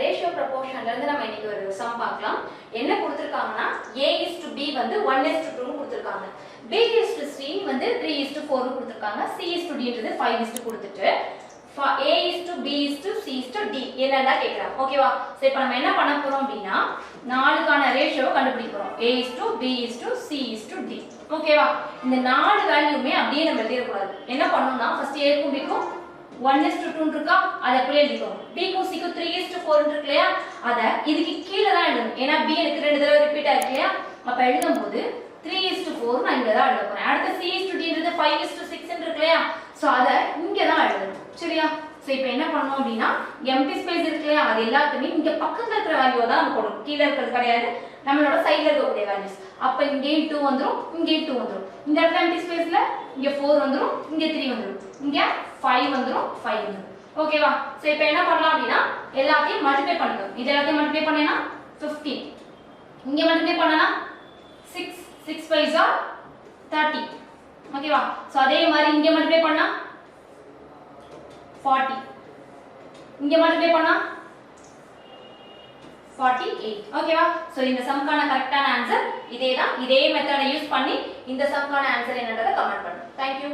Ratio ப்ரொபோர்ஷன்ல இருந்து நம்ம இன்னைக்கு ஒரு சம் பார்க்கலாம். என்ன கொடுத்திருக்காங்கன்னா a:b வந்து 1:2 னு கொடுத்திருக்காங்க. b:c வந்து 3:4 னு கொடுத்திருக்காங்க. c:d ன்றது 5:2 கொடுத்துட்டு a:b:c:d என்னடா கேக்குறாங்க. ஓகேவா? சோ இப்போ நம்ம என்ன பண்ண போறோம் அப்படினா நாலுக்கான ரேஷியோவை கண்டுபிடிக்க போறோம். a:b:c:d ஓகேவா? இந்த நாலு வேல்யூமே அப்படியே நம்ம எழுதிர கூடாது. என்ன பண்ணனும்னா ஃபர்ஸ்ட் a க்கும் b க்கும் 1:2 இருக்கா அத அப்படியே எழுதிக்கோங்க. b க்கும் c க்கும் 3:4 இருக்கு இல்லையா அத இதுக்கு கீழ தான் எழுதணும். ஏனா b எனக்கு ரெண்டு தடவை ரிப்பீட் ஆயிருக்கு இல்லையா அப்ப எழுதும்போது 3:4 நான் இங்க தான் எழுத போறேன். அடுத்து c:d ன்றது 5:6 இருக்கு இல்லையா சோ அத இங்க தான் எழுதணும். சரியா? சோ இப்போ என்ன பண்ணனும் அப்படினா எம்டி ஸ்பேஸ் இருக்கு இல்லையா அது எல்லாத்தையுமே இங்க பக்கத்துல இருக்கிற வேல்யூவை தான் நம்ம போடணும். கீழ இருக்கிறது கிடையாது. நம்மளோட சைடுல இருக்கக்கூடிய வேல்யூஸ். அப்ப இங்க 2 வந்துரும் இங்க 2 வந்துரும். இந்த இடத்துல எம்டி ஸ்பேஸ்ல இங்க 4 வந்துரும் இங்க 3 வந்துரும். இங்க 5 வந்துரும் 5 வந்துரும். ஓகேவா? சோ இப்போ என்ன பண்ணலாம் அப்படினா எல்லாத்தையும் மல்டிப்ளை பண்ணுங்க. இது எல்லாத்தையும் மல்டிப்ளை பண்ணேனா 15. இங்க மல்டிப்ளை பண்ணனா 6 6 5s are 30. ஓகேவா? சோ அதே மாதிரி இங்க மல்டிப்ளை பண்ணா 40. இங்க மல்டிப்ளை பண்ணா 48. ஓகேவா? சோ இந்த சம்கான கரெக்ட்டான ஆன்சர் இதேதான். இதே மெத்தட யூஸ் பண்ணி இந்த சம்கான ஆன்சர் என்னன்றதை கமெண்ட் பண்ணுங்க. Thank you.